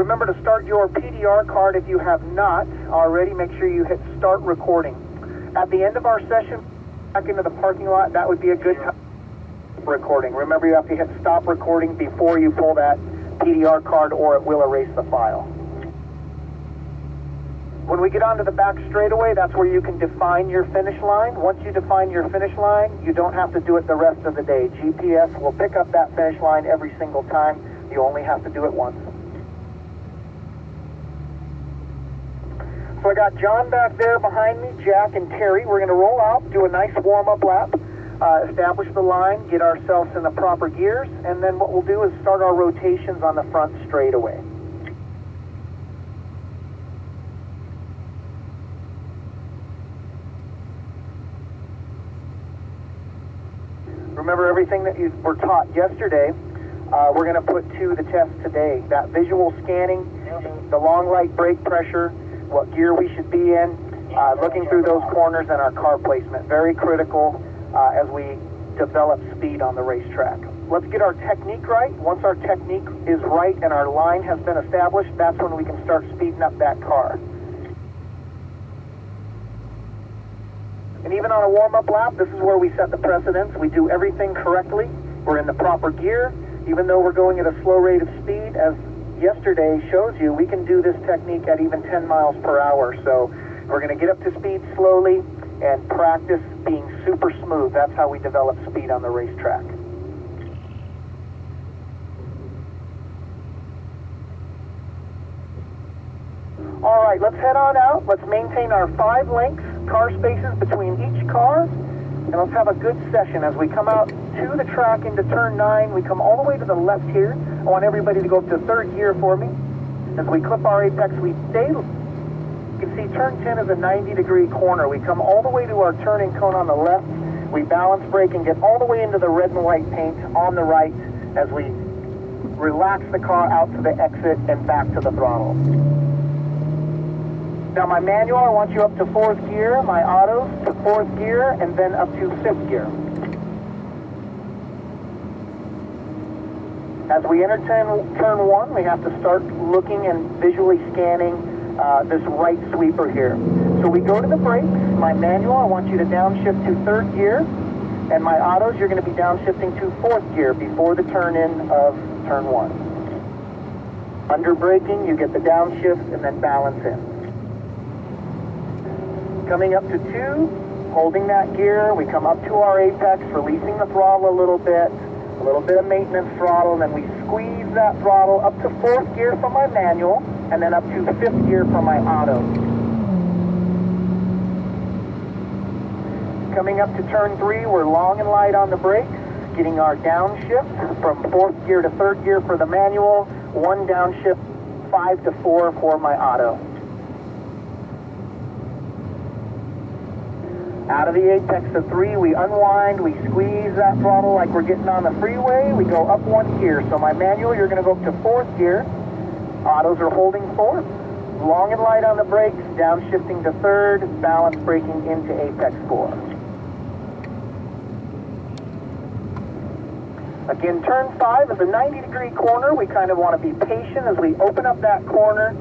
Remember to start your PDR card if you have not already. Make sure you hit start recording. At the end of our session, back into the parking lot, that would be a good time for recording. Remember, you have to hit stop recording before you pull that PDR card or it will erase the file. When we get onto the back straightaway, that's where you can define your finish line. Once you define your finish line, you don't have to do it the rest of the day. GPS will pick up that finish line every single time. You only have to do it once. So I got John back there behind me, Jack and Terry. We're going to roll out, do a nice warm-up lap, establish the line, get ourselves in the proper gears, and then what we'll do is start our rotations on the front straightaway. Remember everything that you were taught yesterday, we're going to put to the test today. That visual scanning, the long light brake pressure, what gear we should be in, looking through those corners, and our car placement. Very critical as we develop speed on the racetrack. Let's get our technique right. Once our technique is right and our line has been established, that's when we can start speeding up that car. And even on a warm-up lap, this is where we set the precedence. We do everything correctly. We're in the proper gear. Even though we're going at a slow rate of speed, as yesterday shows you, we can do this technique at even 10 miles per hour. So we're going to get up to speed slowly and practice being super smooth. That's how we develop speed on the racetrack. All right, let's head on out. Let's maintain our 5 lengths, car spaces between each car, and let's have a good session. As we come out to the track into turn 9, we come all the way to the left here. I want everybody to go up to 3rd gear for me. As we clip our apex, we stay. You can see turn 10 is a 90-degree corner. We come all the way to our turning cone on the left. We balance brake and get all the way into the red and white paint on the right as we relax the car out to the exit and back to the throttle. Now my manual, I want you up to 4th gear, my autos to 4th gear, and then up to 5th gear. As we enter turn 1, we have to start looking and visually scanning this right sweeper here. So we go to the brakes, my manual, I want you to downshift to 3rd gear, and my autos, you're going to be downshifting to 4th gear before the turn-in of turn 1. Under braking, you get the downshift and then balance in. Coming up to 2, holding that gear, we come up to our apex, releasing the throttle a little bit of maintenance throttle, and then we squeeze that throttle up to 4th gear for my manual, and then up to 5th gear for my auto. Coming up to turn 3, we're long and light on the brakes, getting our downshift from 4th gear to 3rd gear for the manual, 1 downshift, 5 to 4 for my auto. Out of the apex to 3, we unwind, we squeeze that throttle like we're getting on the freeway, we go up 1 gear. So my manual, you're going to go up to 4th gear, autos are holding 4th, long and light on the brakes, downshifting to 3rd, balance braking into apex 4. Again, turn 5 is a 90-degree corner. We kind of want to be patient as we open up that corner.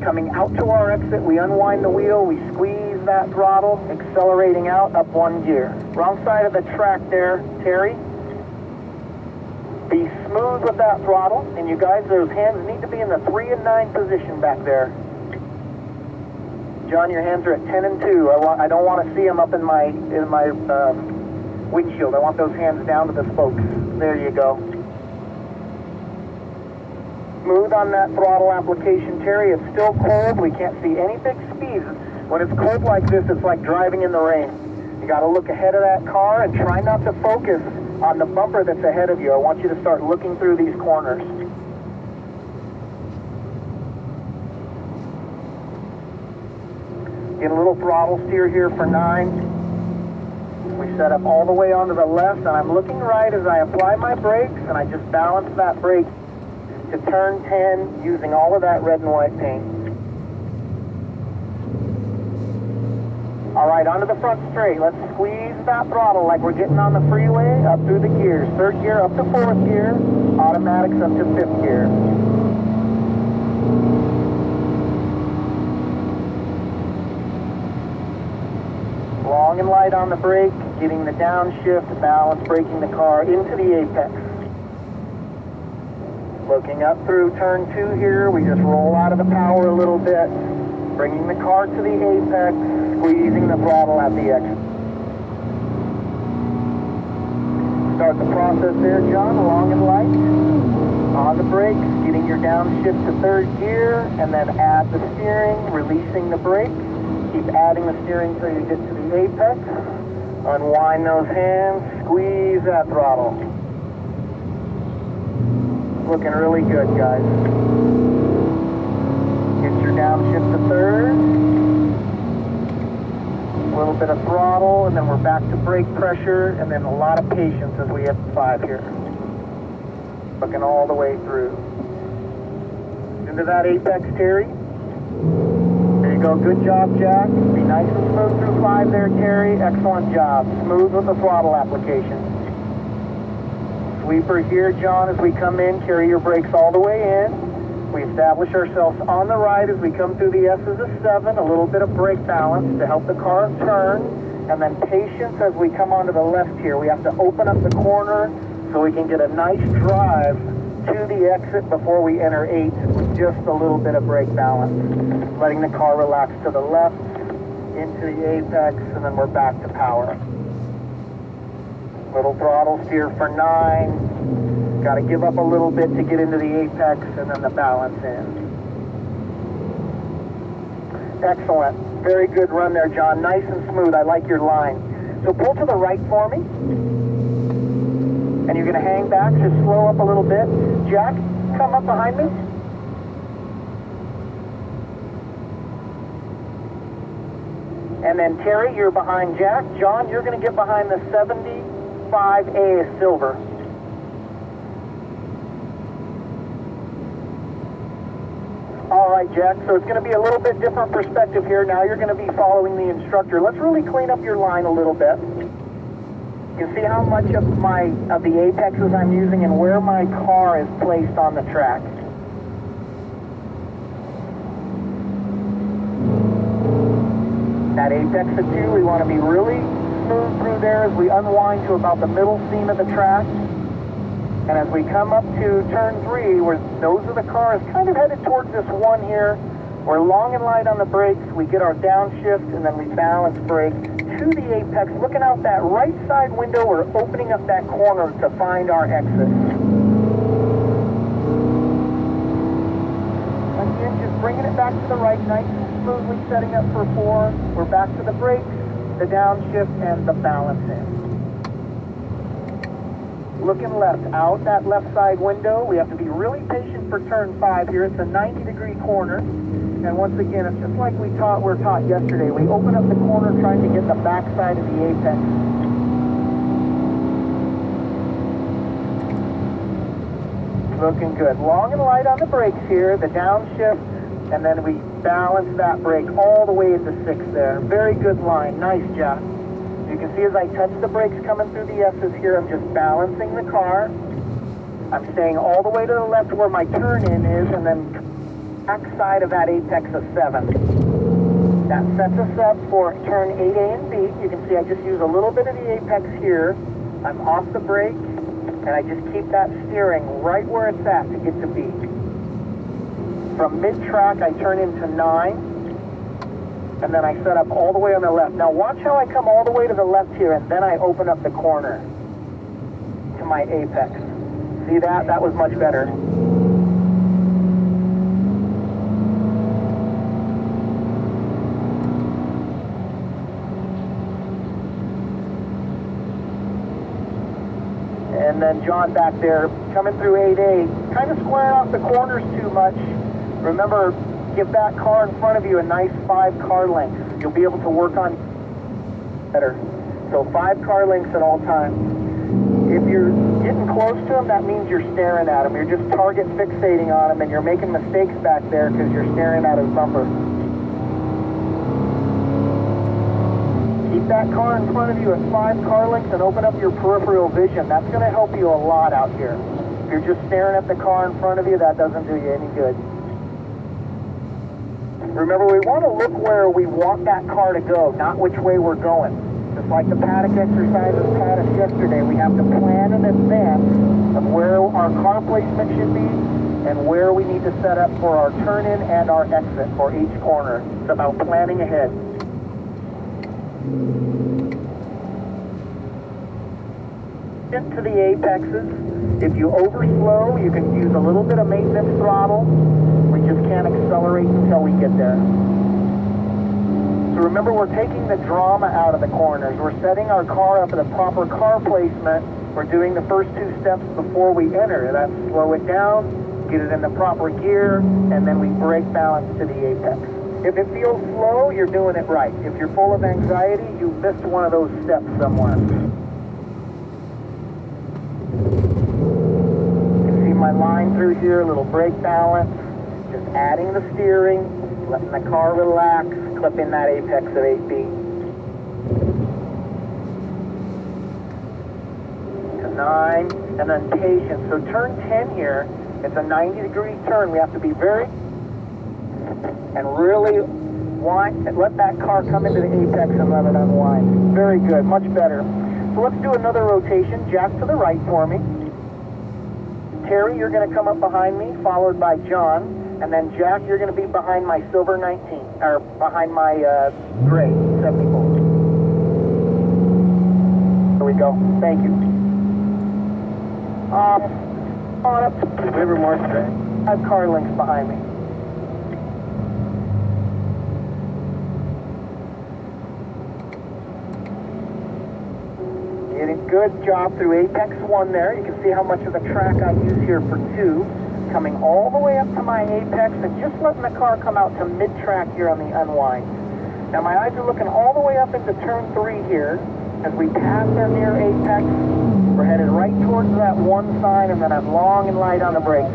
Coming out to our exit, we unwind the wheel, we squeeze that throttle, accelerating out, up 1 gear. Wrong side of the track there, Terry. Be smooth with that throttle, and you guys, those hands need to be in the 3 and 9 position back there. John, your hands are at 10 and 2. I don't want to see them up in my windshield. I want those hands down to the spokes. There you go. Smooth on that throttle application, Terry. It's still cold. We can't see any big speeds. When it's cold like this, it's like driving in the rain. You got to look ahead of that car and try not to focus on the bumper that's ahead of you. I want you to start looking through these corners. Get a little throttle steer here for 9. We set up all the way onto the left, and I'm looking right as I apply my brakes, and I just balance that brake to turn 10 using all of that red and white paint. All right, onto the front straight. Let's squeeze that throttle like we're getting on the freeway, up through the gears. 3rd gear up to 4th gear, automatics up to 5th gear. Long and light on the brake, getting the downshift, balance, braking the car into the apex. Looking up through turn 2 here, we just roll out of the power a little bit, bringing the car to the apex, squeezing the throttle at the exit. Start the process there, John, long and light. On the brakes, getting your downshift to 3rd gear, and then add the steering, releasing the brake. Keep adding the steering until you get to the apex. Unwind those hands, squeeze that throttle. Looking really good, guys. Get your downshift to 3rd. A little bit of throttle, and then we're back to brake pressure, and then a lot of patience as we hit 5 here. Looking all the way through. Into that apex, Terry. There you go. Good job, Jack. Be nice and smooth through 5 there, Terry. Excellent job. Smooth with the throttle application. Sweeper here, John, as we come in. Carry your brakes all the way in. We establish ourselves on the right as we come through the S as a 7. A little bit of brake balance to help the car turn. And then patience as we come onto the left here. We have to open up the corner so we can get a nice drive to the exit before we enter 8 with just a little bit of brake balance. Letting the car relax to the left, into the apex, and then we're back to power. Little throttle steer for 9. Got to give up a little bit to get into the apex, and then the balance in. Excellent. Very good run there, John. Nice and smooth. I like your line. So pull to the right for me. And you're going to hang back, just slow up a little bit. Jack, come up behind me. And then Terry, you're behind Jack. John, you're going to get behind the 75A Silver. All right, Jack, so it's going to be a little bit different perspective here. Now you're going to be following the instructor. Let's really clean up your line a little bit. You see how much of the apexes I'm using and where my car is placed on the track. That apex at 2, we want to be really smooth through there as we unwind to about the middle seam of the track. And as we come up to turn 3, where nose of the car is kind of headed towards this 1 here, we're long and light on the brakes, we get our downshift, and then we balance brake to the apex, looking out that right side window. We're opening up that corner to find our exit. Again, just bringing it back to the right, nice and smoothly setting up for 4. We're back to the brakes, the downshift, and the balance in. Looking left, out that left side window. We have to be really patient for turn 5 here. It's a 90-degree corner. And once again, it's just like we're taught yesterday. We open up the corner trying to get the back side of the apex. Looking good. Long and light on the brakes here, the downshift, and then we balance that brake all the way into 6 there. Very good line. Nice job. You can see as I touch the brakes coming through the S's here, I'm just balancing the car. I'm staying all the way to the left where my turn-in is, and then back side of that apex of 7. That sets us up for turn 8A and B. You can see I just use a little bit of the apex here. I'm off the brake, and I just keep that steering right where it's at to get to B. From mid-track, I turn into 9, and then I set up all the way on the left. Now watch how I come all the way to the left here, and then I open up the corner to my apex. See that? That was much better. And then John back there, coming through 8A, kind of squaring off the corners too much. Remember, give that car in front of you a nice 5 car lengths. You'll be able to work on better. So 5 car lengths at all times. If you're getting close to them, that means you're staring at them. You're just target fixating on them, and you're making mistakes back there because you're staring at his bumper. Keep that car in front of you at 5 car lengths and open up your peripheral vision. That's going to help you a lot out here. If you're just staring at the car in front of you, that doesn't do you any good. Remember, we want to look where we want that car to go, not which way we're going. Just like the paddock exercises taught us yesterday, we have to plan in advance of where our car placement should be and where we need to set up for our turn-in and our exit for each corner. It's about planning ahead. Into the apexes. If you overslow, you can use a little bit of maintenance throttle. We just can't accelerate until we get there. So remember, we're taking the drama out of the corners. We're setting our car up at the proper car placement. We're doing the first two steps before we enter. That's slow it down, get it in the proper gear, and then we brake balance to the apex. If it feels slow, you're doing it right. If you're full of anxiety, you missed one of those steps somewhere. My line through here, a little brake balance, just adding the steering, letting the car relax, clipping that apex at 8 feet. To 9, and then patience. So turn 10 here, it's a 90-degree turn. We have to be very, and really let that car come into the apex and let it unwind. Very good, much better. So let's do another rotation. Jack to the right for me. Terry, you're going to come up behind me, followed by John, and then Jack, you're going to be behind my silver 19, or behind my gray 74. There we go. Thank you. On up to Livermore Street. I have car links behind me. Good job through Apex 1 there. You can see how much of the track I use here for 2. Coming all the way up to my apex and just letting the car come out to mid-track here on the unwind. Now my eyes are looking all the way up into turn 3 here. As we pass our near apex, we're headed right towards that 1 sign, and then I'm long and light on the brakes.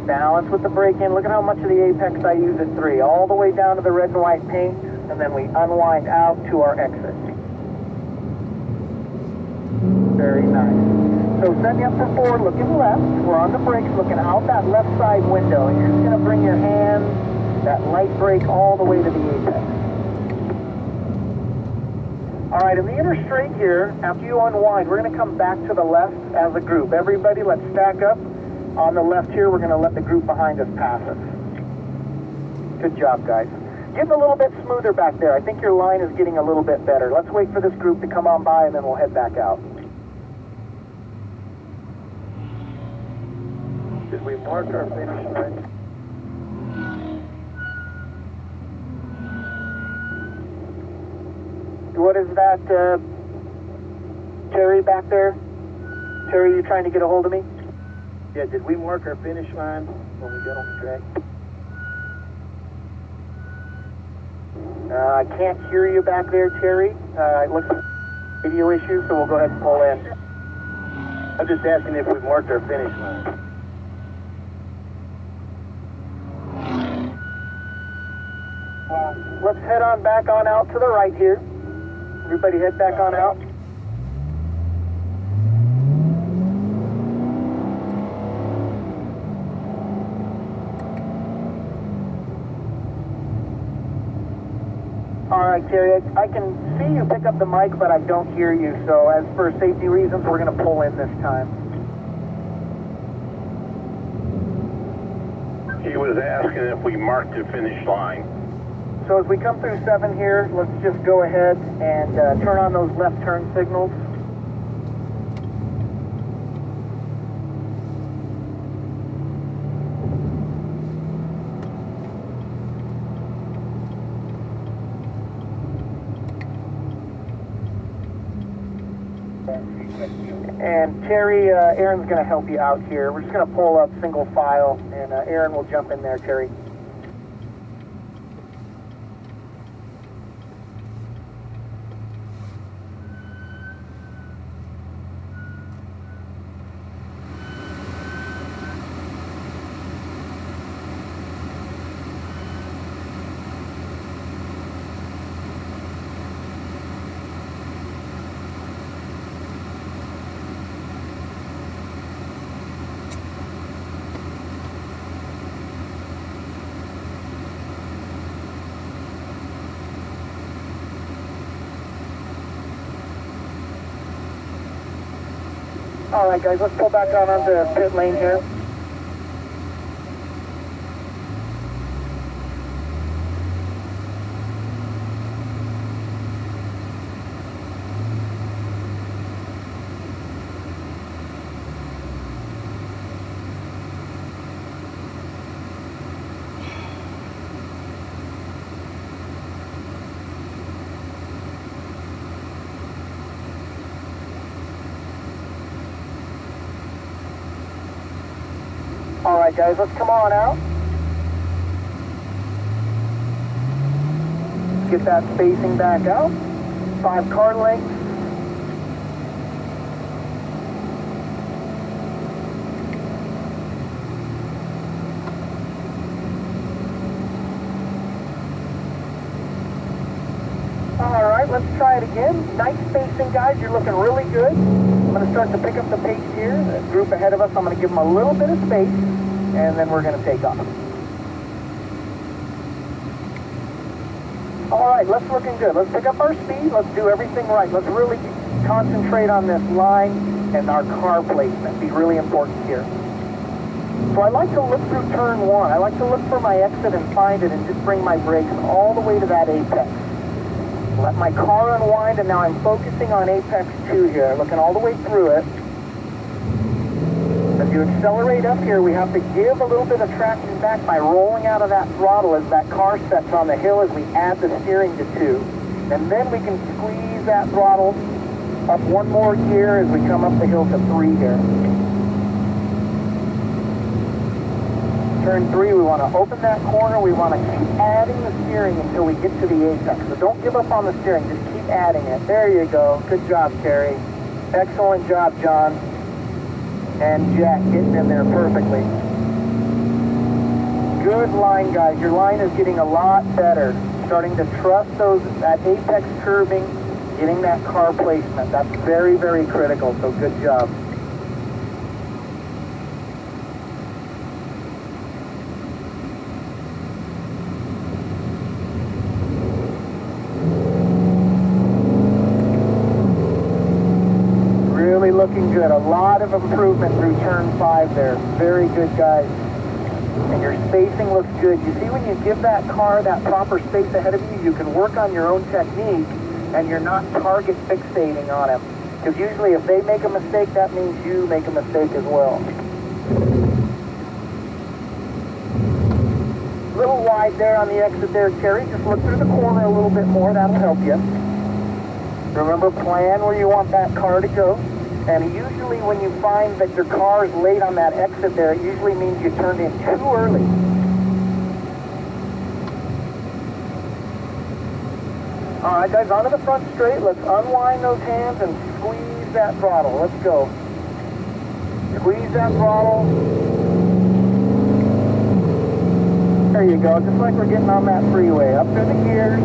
Balance with the brake in. Look at how much of the apex I use at 3. All the way down to the red and white paint. And then we unwind out to our exit. Very nice. So setting up for forward, looking left. We're on the brakes, looking out that left side window. And you're just going to bring your hand, that light brake, all the way to the apex. All right, in the inner straight here, after you unwind, we're going to come back to the left as a group. Everybody, let's stack up. On the left here, we're going to let the group behind us pass us. Good job, guys. Getting a little bit smoother back there. I think your line is getting a little bit better. Let's wait for this group to come on by and then we'll head back out. Did we mark our finish line? What is that, Terry back there? Terry, you trying to get a hold of me? Yeah, did we mark our finish line when we got on the track? I can't hear you back there, Terry. It looks like video issue, so we'll go ahead and pull in. I'm just asking if we've marked our finish line. Let's head on back on out to the right here. Everybody head back on out. All right, Terry, I can see you pick up the mic, but I don't hear you. So as for safety reasons, we're going to pull in this time. He was asking if we marked the finish line. So as we come through 7 here, let's just go ahead and turn on those left turn signals. And Terry, Aaron's going to help you out here. We're just going to pull up single file, and Aaron will jump in there, Terry. All right, guys, let's pull back out onto pit lane here. All right, guys, let's come on out. Get that spacing back out. 5 car lengths. All right, let's try it again. Nice spacing, guys. You're looking really good. I'm going to start to pick up the pace here. The group ahead of us, I'm going to give them a little bit of space, and then we're going to take off. All right, let's looking good. Let's pick up our speed. Let's do everything right. Let's really concentrate on this line and our car placement. Be really important here. So I like to look through turn 1. I like to look for my exit and find it and just bring my brakes all the way to that apex. Let my car unwind, and now I'm focusing on apex 2 here, looking all the way through it. As you accelerate up here, we have to give a little bit of traction back by rolling out of that throttle as that car sets on the hill as we add the steering to 2. And then we can squeeze that throttle up one more gear as we come up the hill to 3 here. Turn 3, we want to open that corner. We want to keep adding the steering until we get to the apex. So don't give up on the steering, just keep adding it. There you go. Good job, Terry. Excellent job, John. And Jack getting in there perfectly. Good line, guys. Your line is getting a lot better. Starting to trust that apex curving, getting that car placement. That's very, very critical, so good job. Looking good. A lot of improvement through turn 5 there. Very good, guys. And your spacing looks good. You see, when you give that car that proper space ahead of you, you can work on your own technique and you're not target fixating on them. Because usually if they make a mistake, that means you make a mistake as well. A little wide there on the exit there, Terry. Just look through the corner a little bit more. That'll help you. Remember, plan where you want that car to go. And usually when you find that your car is late on that exit there, it usually means you turned in too early. All right, guys, onto the front straight. Let's unwind those hands and squeeze that throttle. Let's go. Squeeze that throttle. There you go, just like we're getting on that freeway. Up through the gears.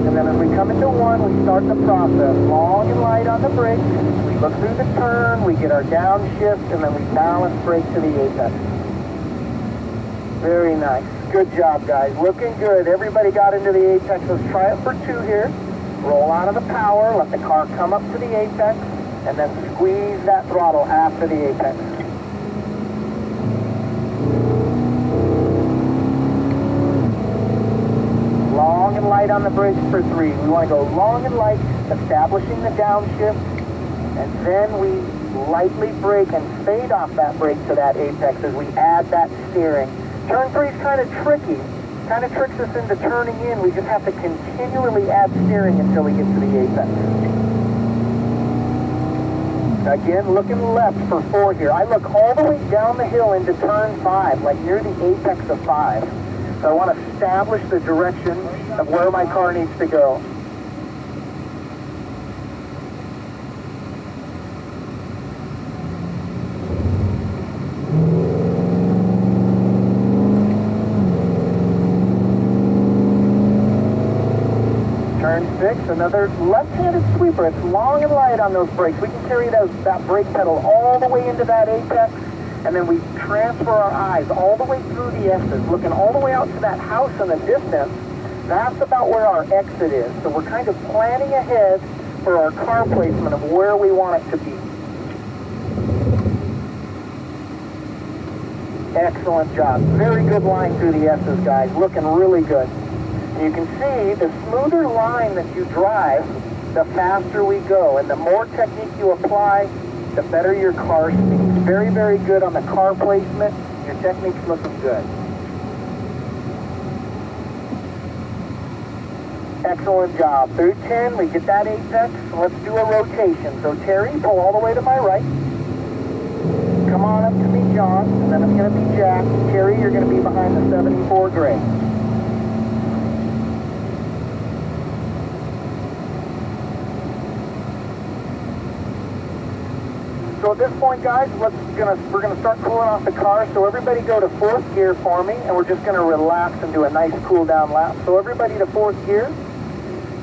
And then as we come into 1, we start the process. Long and light on the brakes. We look through the turn, we get our downshift, and then we balance brake to the apex. Very nice. Good job, guys. Looking good. Everybody got into the apex. Let's try it for 2 here. Roll out of the power, let the car come up to the apex, and then squeeze that throttle after the apex. Long and light on the brakes for 3. We want to go long and light, establishing the downshift, and then we lightly brake and fade off that brake to that apex as we add that steering. Turn 3 is kind of tricky. Kind of tricks us into turning in. We just have to continually add steering until we get to the apex. Again, looking left for 4 here. I look all the way down the hill into turn 5, like near the apex of 5. So I want to establish the direction of where my car needs to go. Turn 6, another left-handed sweeper. It's long and light on those brakes. We can carry that brake pedal all the way into that apex, and then we transfer our eyes all the way through the S's, looking all the way out to that house in the distance. That's about where our exit is. So we're kind of planning ahead for our car placement of where we want it to be. Excellent job. Very good line through the S's, guys. Looking really good. You can see the smoother line that you drive, the faster we go. And the more technique you apply, the better your car speeds. Very, very good on the car placement. Your technique's looking good. Excellent job. Through 10, we get that apex. Let's do a rotation. So Terry, pull all the way to my right. Come on up to me, John, and then it's going to be Jack. Terry, you're going to be behind the 74 gray. So at this point, guys, we're gonna start cooling off the car. So everybody go to 4th gear for me, and we're just gonna relax and do a nice cool down lap. So everybody to 4th gear.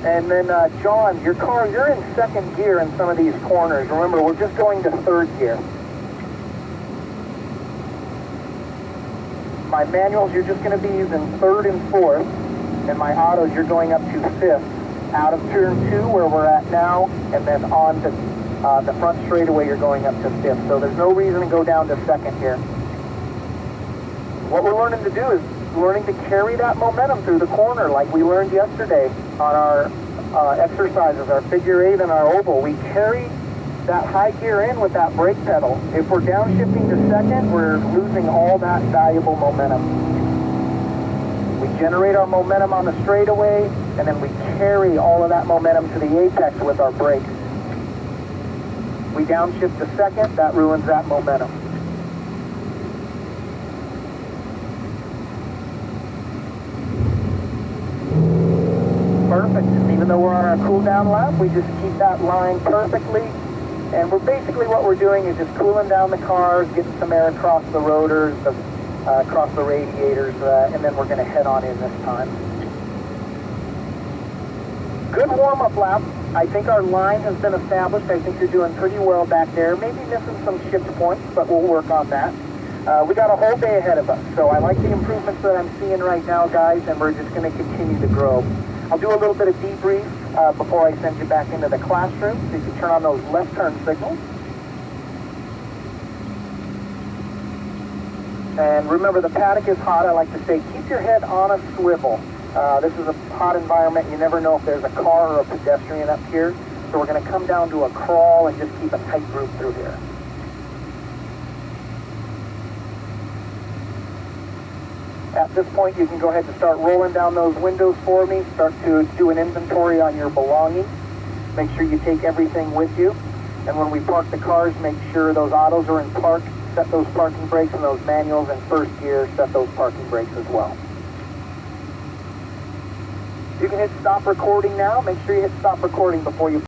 And then John, your car, you're in 2nd gear in some of these corners. Remember, we're just going to 3rd gear. My manuals, you're just gonna be using 3rd and 4th. And my autos, you're going up to 5th. Out of turn 2, where we're at now, and then on to the front straightaway, you're going up to 5th. So there's no reason to go down to 2nd here. What we're learning to do is learning to carry that momentum through the corner like we learned yesterday on our exercises, our figure 8 and our oval. We carry that high gear in with that brake pedal. If we're downshifting to 2nd, we're losing all that valuable momentum. We generate our momentum on the straightaway, and then we carry all of that momentum to the apex with our brakes. We downshift to 2nd, that ruins that momentum. Perfect. And even though we're on our cool down lap, we just keep that line perfectly. And we're basically what we're doing is just cooling down the cars, getting some air across the rotors, across the radiators, and then we're going to head on in this time. Good warm-up lap. I think our line has been established. I think you're doing pretty well back there. Maybe missing some shift points, but we'll work on that. We got a whole day ahead of us, so I like the improvements that I'm seeing right now, guys, and we're just going to continue to grow. I'll do a little bit of debrief before I send you back into the classroom, so you can turn on those left turn signals. And remember, the paddock is hot. I like to say, keep your head on a swivel. This is a hot environment. You never know if there's a car or a pedestrian up here. So we're going to come down to a crawl and just keep a tight group through here. At this point, you can go ahead and start rolling down those windows for me. Start to do an inventory on your belongings. Make sure you take everything with you. And when we park the cars, make sure those autos are in park. Set those parking brakes, and those manuals in 1st gear, set those parking brakes as well. You can hit stop recording now. Make sure you hit stop recording before you